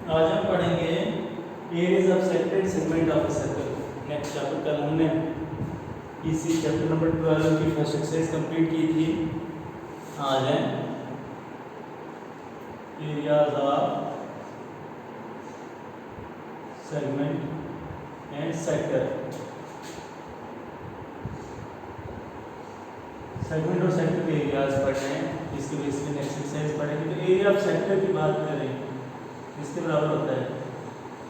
आज हम पढ़ेंगे areas of sector segment of a circle. Next chapter कल हमने इसी चैप्टर नंबर 12 की फर्स्ट एक्सरसाइज कंप्लीट की थी। आज है areas of segment and sector. Segment और सेक्टर के एरियाज पढ़ने हैं, इसके बेस पे नेक्स्ट एक्सरसाइज पढ़ेंगे। तो एरिया ऑफ सेक्टर की बात करें इसके बराबर होता है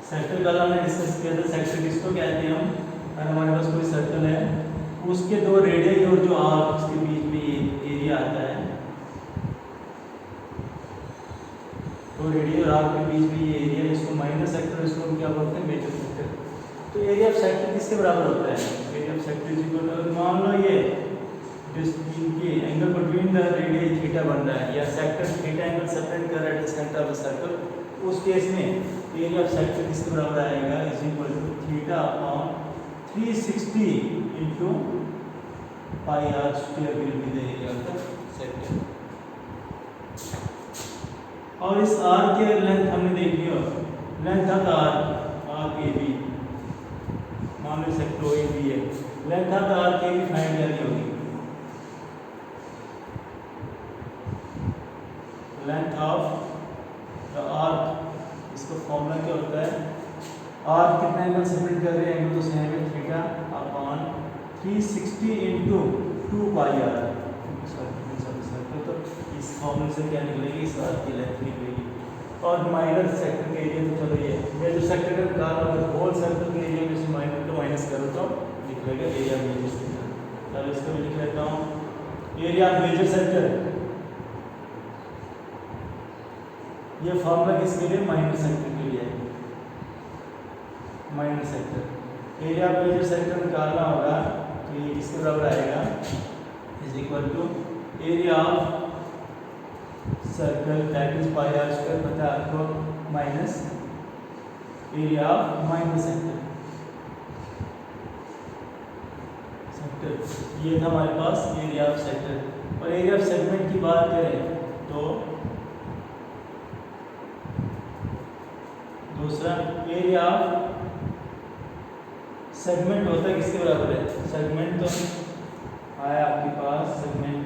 सेक्टर। कल हमने डिस्कस किया था सेक्टर किसको कहते हैं हम। अगर हमारे पास कोई सर्कल है उसके दो रेडियस और जो आर्क के बीच में एरिया आता है, तो रेडियस और आर्क के बीच में ये एरिया, इसको माइनर सेक्टर, इसको हम क्या बोलते हैं मेजर सेक्टर। तो एरिया ऑफ सेक्टर किसके बराबर होता है? Area of sector is equal to, मान लो ये इनके angle between the radius theta बन रहा है या सेक्टर थीटा एंगल सेपरेट कर रहा है सेंटर ऑफ द सर्कल, उस केस में एरिया ऑफ सेक्टर किसके बराबर आएगा? Is equal to theta upon 360 into pi R square will be the area of the sector. और इस आर के लेंथ हमने देख लिया, लेंथ ऑफ आर के बी, मान लो सेक्टर ओ ए बी है, लेंथ ऑफ आर के बी फाइंड करनी होगी। लेंथ ऑफ द आर्क, इसका फॉर्मूला क्या होता है? आर्क कितना एंगल सेपरेट कर रहे हैं? एंगल तो सेम है theta upon 360 into 2 pi R. तो इस फॉर्मूले से क्या निकलेगी? इस आर्क की लेंथ निकलेगी। और माइनर सेक्टर के एरिया, तो चलो ये मेजर सेक्टर का निकालना है, होल सर्कल के एरिया में से माइनर को माइनस करो तो निकलेगा एरिया मेजर सेक्टर। चलो इसको भी लिख लेता हूँ, एरिया मेजर सेक्टर। ये फॉर्मूला किसके लिए? माइनर सेक्टर के लिए है। Minor sector area major sector निकालना होगा तो ये किसके बराबर आएगा? Is equal to area of circle that is pi R square, पता है आपको, minus area of minor sector. ये था हमारे पास एरिया ऑफ सेक्टर। और एरिया ऑफ सेगमेंट की बात करें तो दूसरा एरिया ऑफ सेगमेंट होता है किसके बराबर है? सेगमेंट तो आया आपके पास, सेगमेंट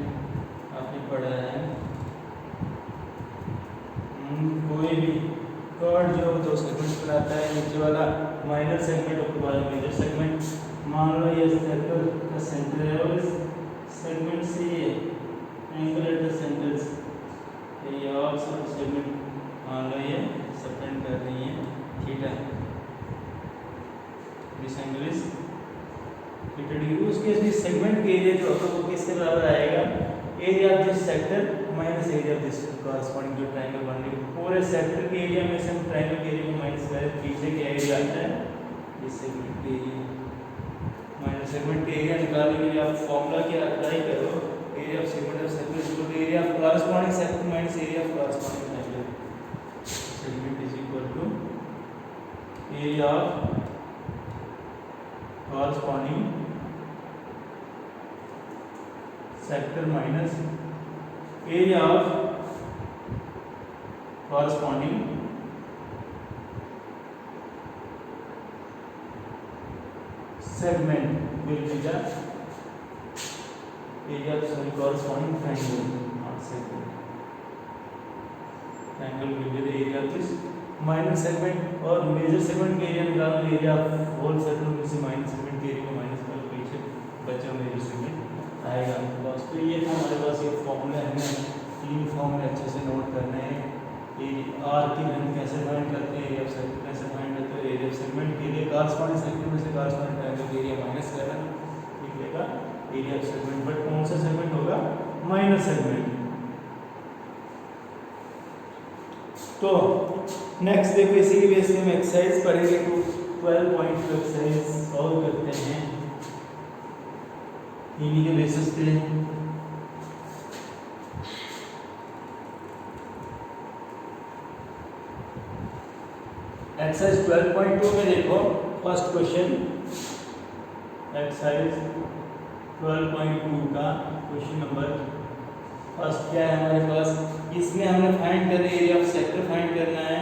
आपने पढ़ा है, कोई भी कर्व जो दो सेगमेंट बनाता है, नीचे वाला माइनर सेगमेंट और ऊपर वाला मेजर सेगमेंट। मान लो ये सर्कल का सेंटर है और इस सेगमेंट से ये एंगल एट द सेंटर्स, ये और सब सेगमेंट मान लो ये सेपरेट कर रही है theta, this angle is theta degree. उसके इस सेगमेंट के एरिया जो होगा वो किसके बराबर आएगा? Area of this sector minus area of this corresponding जो ट्रायंगल बन रही है। पूरे सेक्टर के एरिया में से हम ट्रायंगल के एरिया को माइनस करें, पीछे क्या एरिया आता है? इस सेगमेंट के एरिया। माइनस सेगमेंट के एरिया निकालने के लिए आप फॉर्मूला क्या अप्लाई करो? Area of segment of circle is equal to area of corresponding sector minus area of corresponding triangle. Segment is equal to area of corresponding sector minus area of corresponding segment will be the area of sorry corresponding triangle, not segment. Triangle will be the area of this minor segment और major segment के area निकालना, area of whole circle में से minor segment के area को minus कर पीछे बचा मेजर सेगमेंट आएगा हमारे पास। तो ये था हमारे पास ये फॉर्मूला है, तीन फॉर्मूले अच्छे से नोट करने हैं। आर की लेंथ कैसे फाइंड करते हैं, एरिया ऑफ सर्कल कैसे फाइंड करते हैं, एरिया ऑफ सेगमेंट के लिए कॉरस्पॉन्डिंग सेगमेंट में से कॉरस्पॉन्डिंग ट्रायंगल एरिया माइनस करना निकलेगा एरिया ऑफ सेगमेंट। बट कौन सा सेगमेंट होगा? Minor segment. तो नेक्स्ट देखो, इसी के बेस पे हम एक्सरसाइज पढ़ेंगे। 12.2 एक्सरसाइज सॉल्व करते हैं इन्हीं के बेसिस पे। एक्सरसाइज 12.2 में देखो फर्स्ट क्वेश्चन, एक्सरसाइज 12.2 का क्वेश्चन नंबर फर्स्ट क्या है हमारे पास? इसमें हमने फाइंड करना है एरिया ऑफ सेक्टर फाइंड करना है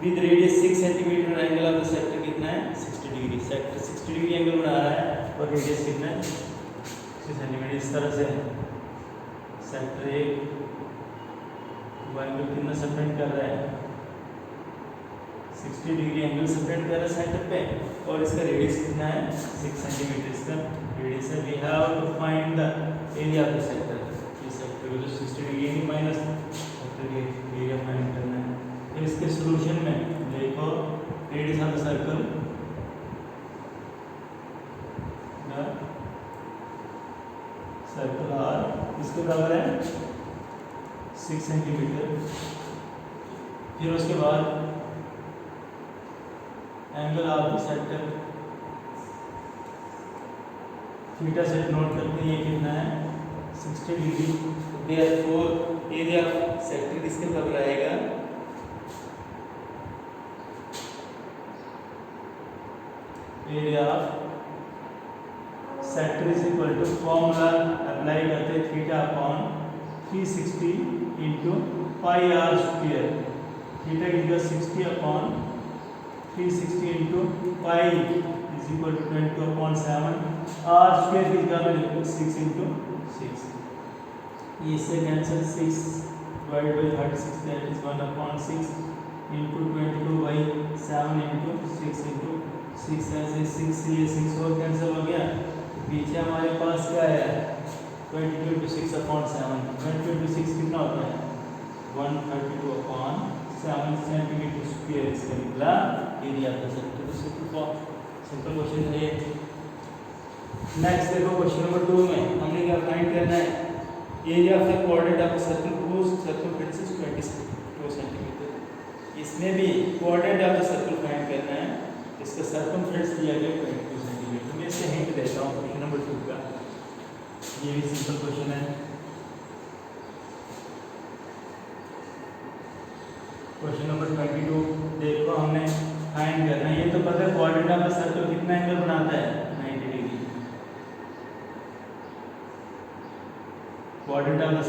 with radius 6 centimetre, angle of the sector कितना है 60 डिग्री। सेक्टर 60 डिग्री एंगल बना रहा है और रेडियस कितना है 6 सेंटीमीटर। इस तरह से सेक्टर एक वो एंगल कितना सेपरेट कर रहा है 60 डिग्री एंगल सेपरेट कर रहा है सेंटर पे, और इसका रेडियस कितना है 6 सेंटीमीटर इसका रेडियस है। We have to find the area of the sector. ये सेक्टर को जो 60 डिग्री यानी माइनस सेक्टर के एरिया फाइंड करना है। फिर इसके सॉल्यूशन में देखो radius of the circle circle R इसके बराबर है 6 सेंटीमीटर। फिर उसके बाद angle of the sector theta से नोट करते हैं ये कितना है 60 degree. Therefore area of sector किसके बराबर आएगा area of sector is equal to formula apply करते हैं theta upon 360 into pi R square. Theta is 60 upon 360 into pi is equal to 22 upon 7। R square की जगह में लिखो 6 इंटू 6। इससे cancel 6 divide by 36 that is 1 upon 6 into 22 by 7 into 6 into 6 ऐसे 6 ये 6 और कैंसिल हो गया। पीछे हमारे पास क्या है 22 इंटू 6 अपॉन 7। 22 इंटू 6 कितना होता है 132 अपॉन 7 सेंटीमीटर स्क्वायर। इसका निकला एरिया ऑफ द सेक्टर। तो सिंपल क्वेश्चन है ये। नेक्स्ट देखो क्वेश्चन नंबर 2 में हमने क्या फाइंड करना है area of the coordinate of circle whose circumference is 22 centimetre. इसमें भी coordinate of the circle find करना है। इसका सर्कमफ्रेंस दिया गया 22 सेंटीमीटर। मैं इससे हिंट देता हूँ क्वेश्चन नंबर 2 का। ये भी सिंपल क्वेश्चन है। क्वेश्चन नंबर 22 देखो हमने फाइंड करना है। ये तो पता है कोऑर्डिनेट ऑफ द सर्कल कितना एंगल बनाता है 90 degree. Coordinate of the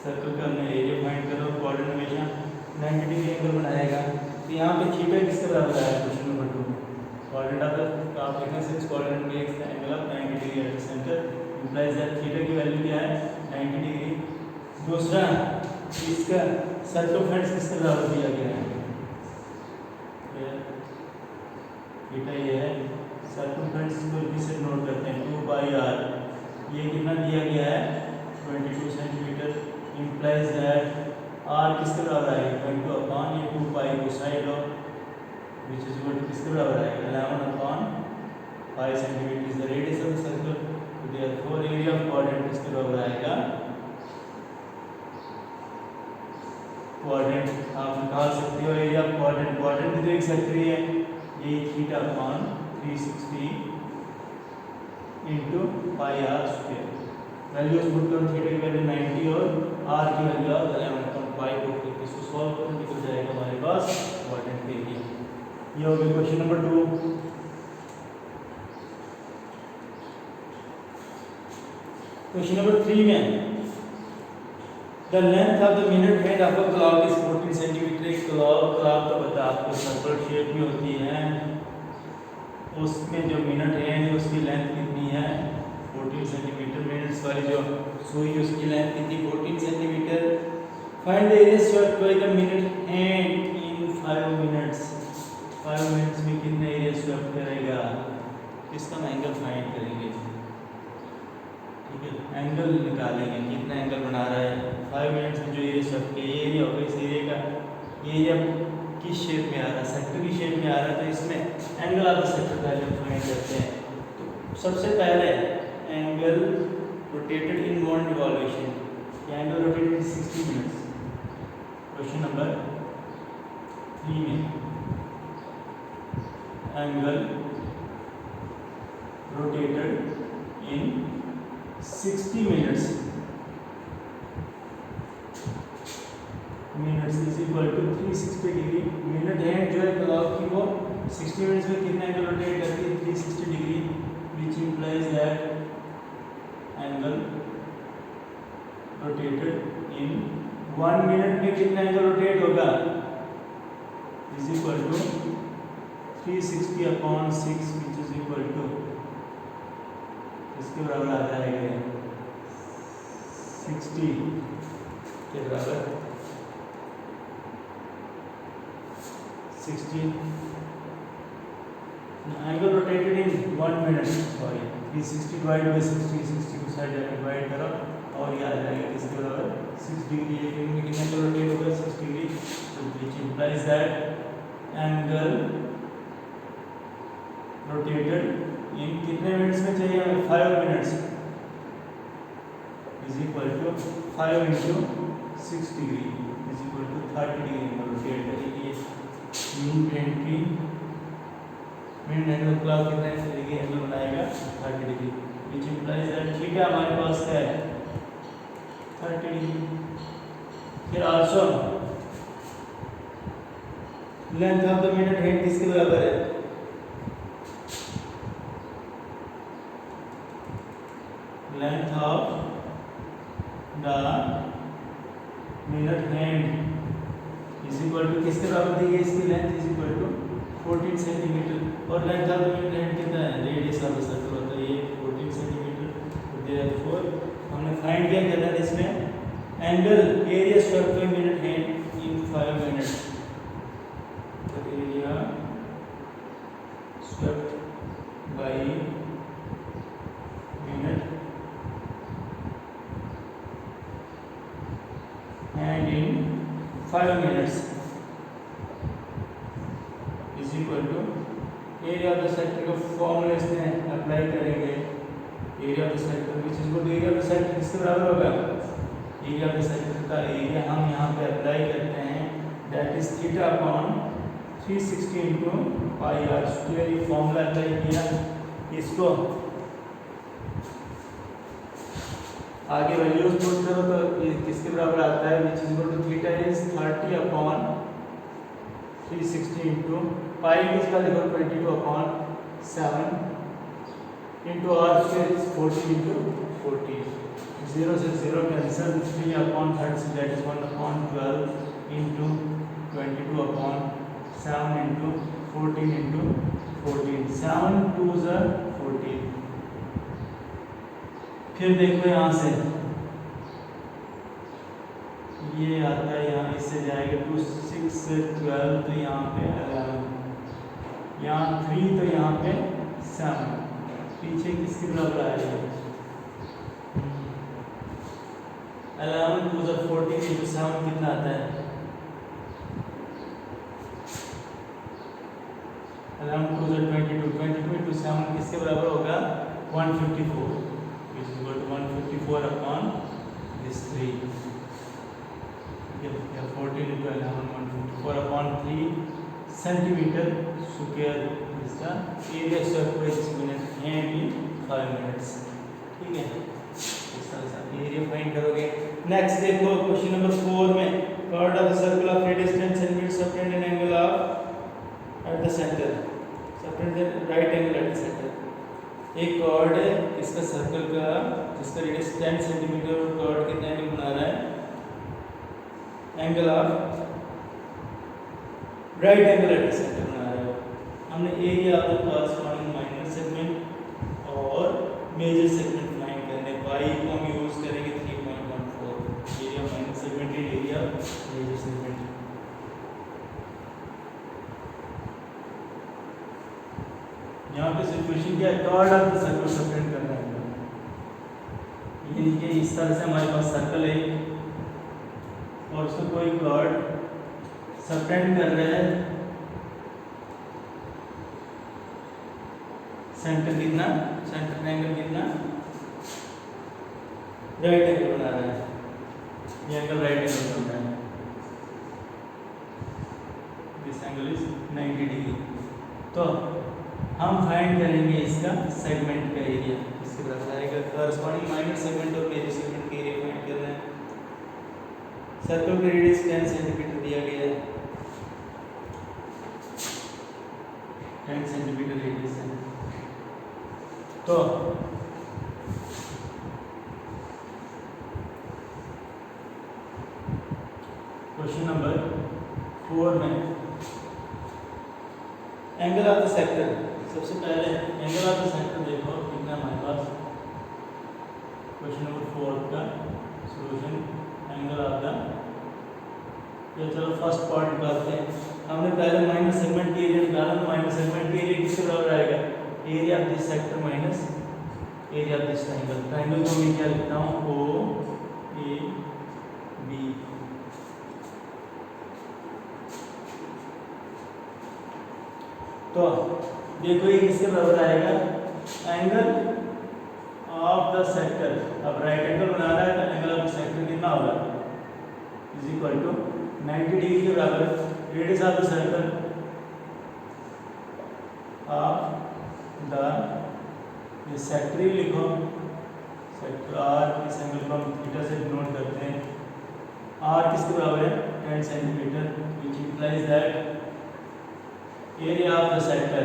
circle का हमने एरिया फाइंड करो। कोऑर्डिनेट हमेशा 90 डिग्री एंगल बनाएगा। तो यहाँ पे थीटा किसके बराबर आया क्वेश्चन नंबर 2 में कोऑर्डिनेट ऑफ द आप देखना 6 coordinate makes the angle of 90 degree at the centre implies that theta की वैल्यू क्या है 90 डिग्री। दूसरा इसका सर्कमफ्रेंस किसके बराबर दिया गया है थीटा ये है। सर्कमफ्रेंस को किससे नोट करते हैं 2 बाई आर। ये कितना दिया गया है 22 सेंटीमीटर इंप्लाइज दैट आर किसके बराबर आएगा 22 अपॉन ये 2 पाई को साइड लो विच इज इक्वल टू किसके बराबर आएगा 11 upon 5 centimetre is the radius of the circle. Therefore area of coordinate किसके बराबर आएगा कोऑर्डिनेट आप निकाल सकते हो एरिया ऑफ कोऑर्डिनेट। कोऑर्डिनेट भी देख सकते हैं ये theta upon 360 into pi R square. Values put करो थीटा की वैल्यू 90 और आर की वैल्यू 11 अपॉन 5 को इसको सॉल्व करो निकल जाएगा हमारे पास कोऑर्डिनेट के लिए। ये हो गया क्वेश्चन नंबर 2। क्वेश्चन नंबर 3 में the length of the minute hand of a clock is 14 centimetre. एक क्लॉक तो पता आपको सर्कल शेप में होती है, उसमें जो मिनट हैंड उसकी लेंथ कितनी है 14 सेंटीमीटर। मिनट्स वाली जो सुई उसकी लेंथ कितनी 14 centimetre. Find the area swept by the minute hand in 5 minutes. 5 minutes में कितना एरिया स्वेप्ट करेगा इसका हम एंगल फाइंड करेंगे। ठीक है एंगल निकालेंगे कितना एंगल बना रहा है 5 मिनट्स में जो एरिया स्वेप्ट ये एरिया होगा। इस एरिया का एरिया किस शेप में आ रहा है सेक्टर की शेप में आ रहा है। तो इसमें एंगल ऑफ द सेक्टर पहले हम फाइंड करते हैं। तो सबसे पहले angle rotated in one revolution angle rotated 60 minutes. Question number 3 में angle rotated in 60 minutes is equal to 360 degree. Minute hand जो है क्लॉक की वो 60 मिनट्स में कितना एंगल रोटेट करती है 360 degree which implies that angle rotated in 1 minute में कितना एंगल रोटेट होगा is equal to 360 upon 6 which is equal to इसके बराबर आ जाएगा 60 के बराबर 60 angle rotated in 1 minute sorry 360 divide by 60 60 को साइड डिवाइड करो और ये आ जाएगा किसके बराबर 6 डिग्री ये कितना एंगल रोटेट होगा 6 degree which implies that angle rotated in कितने मिनट्स में चाहिए हमें 5 minutes is equal to 5 into 6 degree is equal to 30 degree angle rotate करेगी मीन एंगल क्लॉक कितना डिग्री एंगल बनाएगा 30 degree which implies that theta हमारे पास क्या है 30 डिग्री। फिर also length of the minute hand किसके बराबर है length of the minute hand is equal to किसके बराबर दी गई इसकी length is equal to 14 centimetre और length of the minute hand कितना है रेडियस ऑफ द सर्कल होता है ये 14 सेंटीमीटर तो देयरफॉर हमने फाइंड किया करना है इसमें angle area swept by minute hand in 5 minutes तो area swept by minute and in 5 minutes is equal to area of the sector का फॉर्मूला इसमें अप्लाई करेंगे area of the sector which is equal to area of the sector किसके बराबर होगा area of the sector का area हम यहाँ पे अप्लाई करते हैं that is theta upon 360 into pi R square ये फॉर्मूला अप्लाई किया इसको आगे वैल्यूज पुट करो तो ये किसके बराबर आता है which is equal to theta is 30 upon 360 into pi इसका देखो 22 upon 7 into r square is 40 into 40 0 से 0 cancel 3 upon 30 that is 1 upon 12 into 22 upon 7 into 14 into 14 7 2s are 14 फिर देखो यहाँ से ये आता है यहाँ इससे जाएगा 2 6 से 12 तो यहाँ पे 11 यहाँ 3 तो यहाँ पे 7 पीछे किसके बराबर आएगा 11 2 से 14 into 7 कितना आता है 11 2 से 22 into 7 किसके बराबर होगा 154 which is equal to 154 upon this 3 yeah 14 into 11 154 upon 3 centimeter square is the area swept by this minute and in 5 minutes ठीक है इस तरह से एरिया फाइंड करोगे। नेक्स्ट देखो क्वेश्चन नंबर 4 में chord of the circle of radius 10 cm subtend an angle of at the center subtend the right angle at the center एक chord है इसका सर्कल का जिसका रेडियस 10 सेंटीमीटर और कॉर्ड कितना एंगल बना रहा है angle of right angle at the centre बना रहा है। हमने area of the corresponding minor segment और मेजर सेगमेंट फाइंड करने पाई को हम यूज करेंगे 3.14 area minor segment and area major segment. यहाँ पे सिचुएशन क्या है chord of the circle subtend करना है ये इस तरह से हमारे पास सर्कल है और उसको कोई कॉर्ड सबटेंड कर रहा है सेंटर कितना सेंटर एंगल कितना राइट एंगल बना रहा है ये एंगल राइट एंगल बन रहा है दिस एंगल इज 90 डिग्री। तो हम फाइंड करेंगे इसका सेगमेंट का एरिया इसके बराबर आएगा कॉरस्पॉन्डिंग माइनर सेगमेंट और मेजर सेगमेंट का एरिया फाइंड करना है। सर्कल का रेडियस 10 सेंटीमीटर दिया गया है 10 सेंटीमीटर रेडियस है। तो क्वेश्चन नंबर 4 में एंगल ऑफ द सेक्टर, सबसे पहले एंगल ऑफ द सेक्टर देखो कितना हमारे पास। क्वेश्चन नंबर 4 का सॉल्यूशन एंगल ऑफ द, ये चलो फर्स्ट पार्ट निकालते हैं। हमने पहले माइनस सेगमेंट एरिया निकाला, तो माइनस सेगमेंट एरिया किसके बराबर आएगा? Area of this sector minus area of this triangle. Triangle को मैं क्या लिखता हूँ? ओ ए बी। तो देखो ये किसके बराबर आएगा? Angle of the sector. अब राइट एंगल बनाना है तो एंगल ऑफ द सेक्टर कितना होगा? इज इक्वल टू 90 डिग्री के बराबर radius of the circle of the, ये सेक्टर ही लिखो, सेक्टर आर। इस एंगल को हम थीटा से डिनोट करते हैं। आर किसके बराबर है? 10 centimetre, which implies that area of the sector,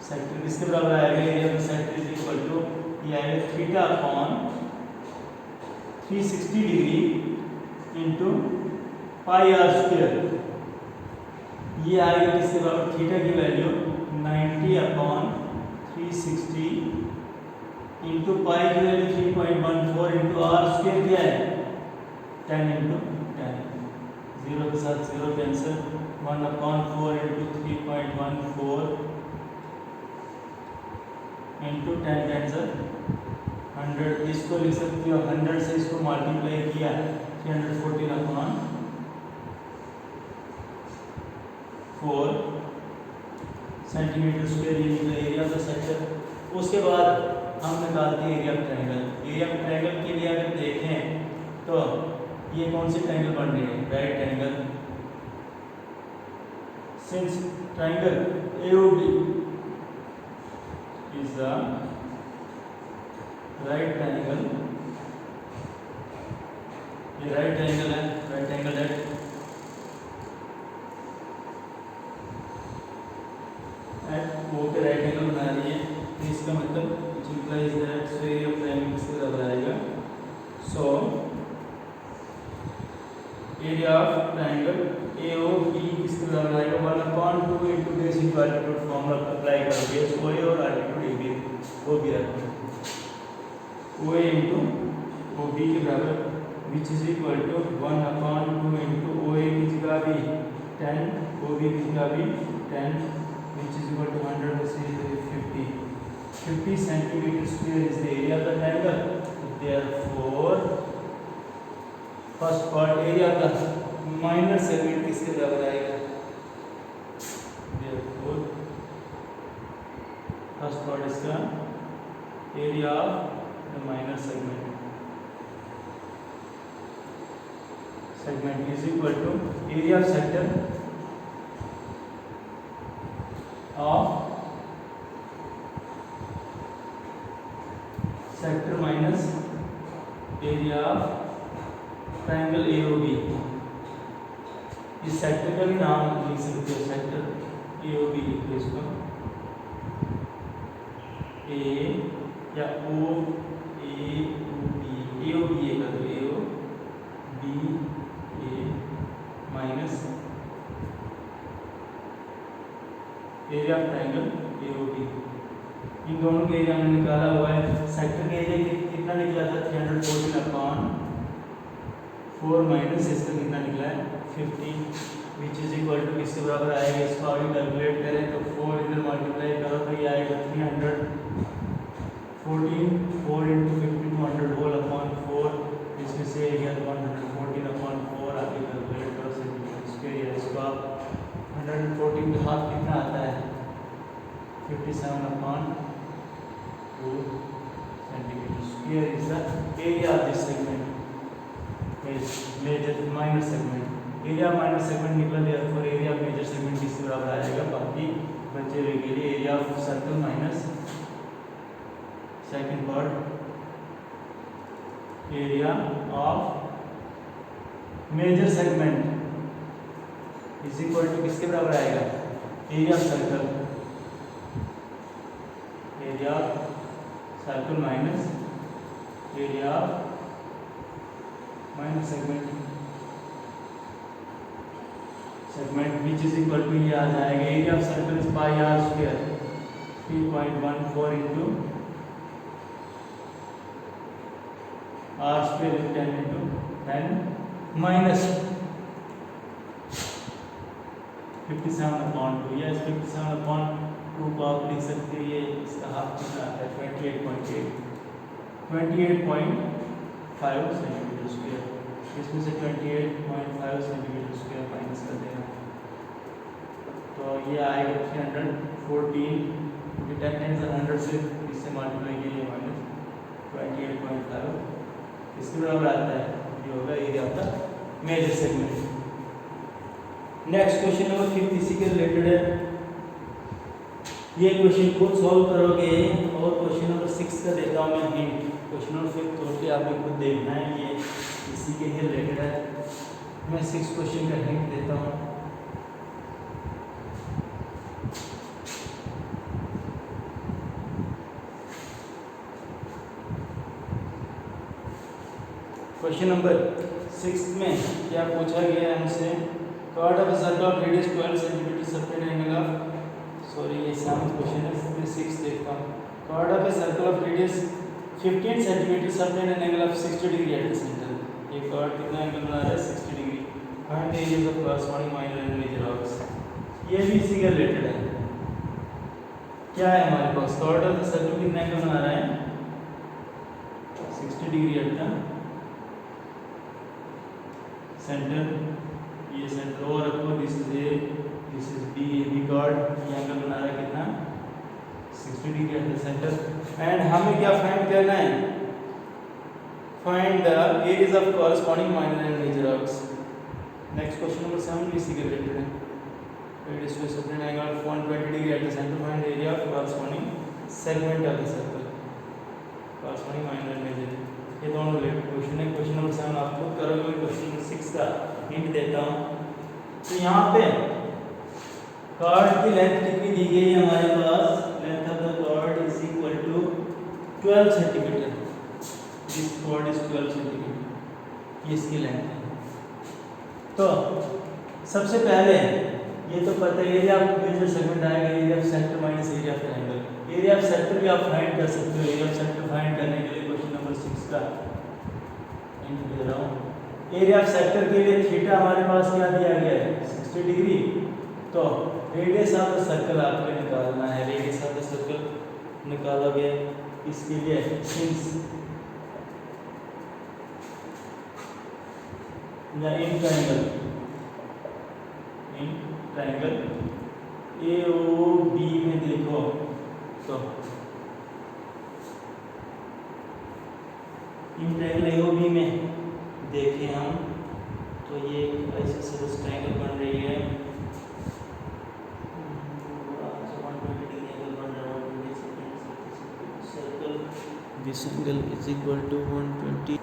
sector किसके बराबर आएगा? Area of the sector is equal to, ये आएगा theta upon 360 degree into pi R square. ये आएगा किसके बराबर? थीटा की वैल्यू 90 अपॉन 360 इंटू पाई की वैल्यू 3.14 इंटू आर स्क्वायर क्या है? 10 इंटू 10। 0 के साथ 0 कैंसिल, 1/4 इंटू 3.14 इंटू 10 कैंसिल 100। इसको लिख सकते हो 100 से इसको मल्टीप्लाई किया 314/4 सेंटीमीटर स्क्वायर, ये निकला एरिया ऑफ द सेक्टर। उसके बाद हम निकालते हैं area of triangle. Area of triangle के लिए अगर देखें तो ये कौन से ट्रायंगल बन रहे हैं? Right triangle. Since triangle AOB is the right triangle, ये राइट ट्रायंगल है, राइट ट्रायंगल है। वो के राइट एंगल बना रही है, तो इसका मतलब implies that so area of triangle किसके बराबर आएगा? So area of triangle AOB किसके बराबर आएगा? 1/2 into base into altitude formula apply कर base OA और altitude AB वो भी रखो, OA into OB के बराबर which is equal to 1/2 into OA की जगह भी 10, OB की जगह भी 10, which is equal to 100 plus 50. 50 centimeter square is the area of the triangle. Therefore, first part area of the minor segment किसके बराबर आएगा? Therefore, first part इसका area of the minor segment is equal to area of sector of sector minus area of triangle AOB। इस sector का भी नाम लिख सकते हो, सेक्टर AOB लिख लो इसको, A या O A O B, AOB ये कर दो, AOB A minus area of triangle AOB। इन दोनों के एरिया हमने निकाला हुआ है। सेक्टर का एरिया कितना निकला था? 314/4 माइनस इसका कितना निकला है? 50, विच इज इक्वल टू किसके बराबर आएगा? इसको आगे कैलकुलेट करें तो 4 इधर मल्टीप्लाई करो तो ये आएगा 314, 4 इंटू 50 200 होल अपॉन 4, इसमें से एरिया 114/4 आगे कैलकुलेट करो सेंटीमीटर स्क्वायर। इसको आप 114 के हाथ कितना आता है? 57/2 centimeters square is the area of this segment is major minor segment। area of minor segment निकला, therefore area of major segment किसके बराबर आएगा? बाकी बचे हुए के लिए area of circle minus second part area of major segment is equal to किसके बराबर आएगा? area of circle, area of circle minus area of minor segment। Segment which is equal to, ये आ जाएगा area of circle is pi R square 3.14 into R square is 10 into 10 minus 57/2, yes 57/2 को आप लिख सकते हैं, ये इसका हाफ कितना आता है 28.5 सेंटीमीटर स्क्वायर, इसमें से 28.5 सेंटीमीटर स्क्वायर माइनस कर देना तो ये आएगा 314, 10 × 100 से इससे मल्टीप्लाई किया माइनस 28.5 इसके बराबर आता है, ये होगा area of the major segment. Next question number 5 इसी के रिलेटेड है, ये क्वेश्चन खुद सॉल्व करोगे और क्वेश्चन नंबर 6 का देता हूँ मैं हिंट, क्वेश्चन नंबर 5 टोटली आपको खुद देखना है, ये इसी के ही रिलेटेड है, मैं 6 क्वेश्चन का हिंट देता हूँ। क्वेश्चन नंबर 6 में क्या पूछा गया है हमसे, chord of circle of radius 12 centimetre subtend angle of, sorry ये 7th क्वेश्चन है, मैं 6 देखता हूँ। Chord of a circle of radius 15 centimetre subtend an angle of 60 degree at the centre, ये कार्ड कितना एंगल बना रहा है 60 degree, find the areas of corresponding minor and major arcs, ये भी इसी के रिलेटेड है। क्या है हमारे पास, कार्ड ऑफ द सर्कल कितना एंगल बना रहा है 60 डिग्री एट द सेंटर, ये सेंटर और रखो, this is A, this is B, A B chord, ये एंगल बना रहा है कितना 60 degree at the centre, and हमें क्या फाइंड करना है, find the areas of corresponding minor and major arcs. Next question number 7 भी इसी के रिलेटेड है, radius to subtend angle of 120 degree at the centre, find the area of corresponding segment of the circle, corresponding minor and major, ये दोनों related question है। Question number 7 आप खुद करोगे, क्वेश्चन नंबर 6 का हिंट देता हूँ। तो यहाँ पे कार्ड की लेंथ कितनी दी गई है हमारे पास, length of the card is equal to 12 centimetre, this card is 12 centimetre, ये इसकी लेंथ है। तो सबसे पहले ये तो पता है एरिया ऑफ मेजर सेगमेंट आएगा area of centre minus area of triangle, area of sector भी आप फाइंड कर सकते हो, एरिया ऑफ सेक्टर फाइंड करने के लिए क्वेश्चन नंबर 6 का हिंट दे रहा हूँ। एरिया ऑफ सेक्टर के लिए थीटा हमारे पास क्या दिया गया है 60 डिग्री, तो रेडियस ऑफ द सर्कल आपको निकालना है, रेडियस ऑफ द सर्कल निकाला गया, इसके लिए सिंस या in triangle A O B में देखो तो in triangle A O B में देखें हम तो ये आइसोसेलेस ट्रायंगल बन रही है, this angle is equal to 120,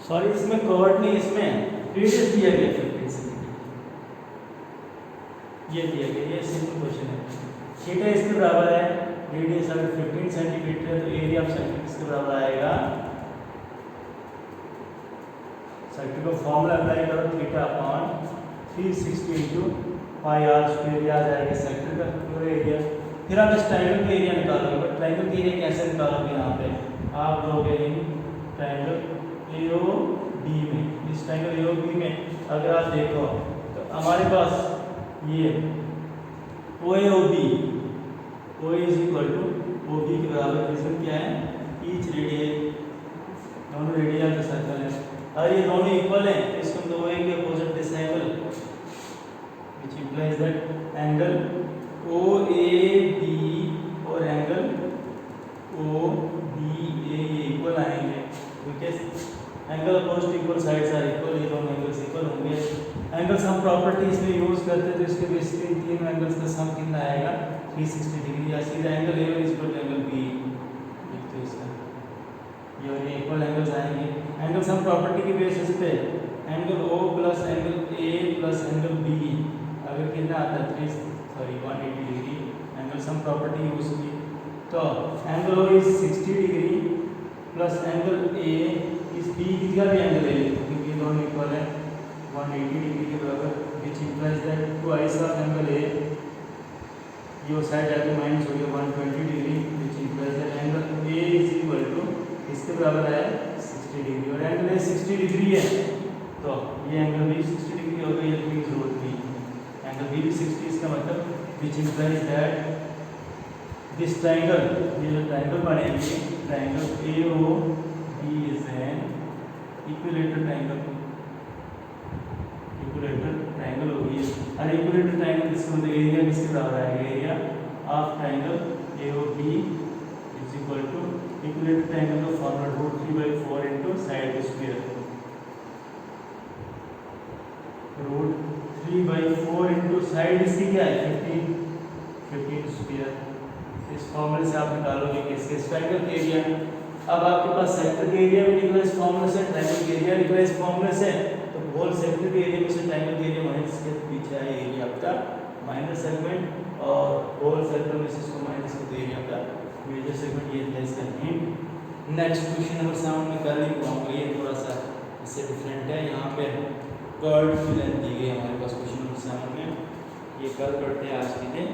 sorry इसमें कर्व नहीं, इसमें रेडियस दिया गया 15 सेंटीमीटर, ये दिया गया, ये सिंपल क्वेश्चन है। थीटा इसके बराबर है, रेडियस अगर 15 सेंटीमीटर है तो एरिया ऑफ सर्कल किसके बराबर आएगा, सर्कल का फॉर्मूला अप्लाई करो, theta upon 360 into pi R square, आ जाएगा सर्कल का पूरा एरिया। फिर आप इस ट्रायंगल का एरिया निकालोगे, बट ट्रायंगल का एरिया कैसे निकालोगे, यहाँ पे आप लोगे in triangle A O B में, इस ट्रायंगल ए ओ बी में अगर आप देखो तो हमारे पास ये O A O B, O is equal to O B के बराबर, रीजन क्या है, ईच रेडियस, दोनों रेडियस का सर्कल है, और ये दोनों इक्वल हैं, इसको हम दो के opposite this angle which implies that angle O A B और एंगल ओ बी ए ये इक्वल आएंगे, because angle opposite equal sides are equal, ये दोनों एंगल्स इक्वल होंगे। एंगल सम प्रॉपर्टी इसमें यूज करते हैं तो इसके बेसिकली तीनों एंगल्स का सम कितना आएगा 360 डिग्री, या सीधा angle A is equal to angle B लिखते हैं इसका, ये इक्वल एंगल्स आएंगे। एंगल सम प्रॉपर्टी की बेसिस पे angle O plus angle A plus angle B अगर कितना आता है 180 degree, angle sum property use की, तो angle O is 60 degree plus angle A इस बी का भी एंगल है, क्योंकि ये दोनों इक्वल है 180 डिग्री के बराबर, which implies twice of angle A, ये साइड आके माइनस हो गया 120 degree, which implies that angle A is equal to इसके बराबर है 60 डिग्री, और एंगल ए 60 डिग्री है तो ये एंगल भी 60 डिग्री हो गई, ये जरूरत नहीं, एंगल बी भी 60, इसका मतलब which implies that this triangle, ये जो ट्राइंगल बनेगी triangle A O B is an equilateral triangle, equilateral triangle होगी, और इक्विलेटरल ट्राइंगल किसके मतलब एरिया किसके बराबर आएगा, area of triangle A O B is equal to equilateral triangle का formula √3/4 into side square, √3/4 into side इसकी क्या है 15 स्क्वायर, इस फॉर्मूले से आप निकालोगे किसके ट्राइंगल का एरिया। अब आपके पास सेक्टर का एरिया भी निकला इस फॉर्मूले से, ट्राइंगल का एरिया निकला इस फॉर्मूले से, तो होल सेक्टर के एरिया में से ट्राइंगल के एरिया माइनस के पीछे है एरिया आपका माइनर सेगमेंट, और होल सेक्टर में से इसको माइनस करते एरिया आपका मेजर सेगमेंट, ये था इसका हिंट। नेक्स्ट क्वेश्चन नंबर 7 में कर लिखा हूँ, ये थोड़ा सा इससे डिफरेंट है, यहाँ पे कर्व की लेंथ दी गई हमारे पास क्वेश्चन नंबर 7 में, ये कर्व करते हैं आज के दिन।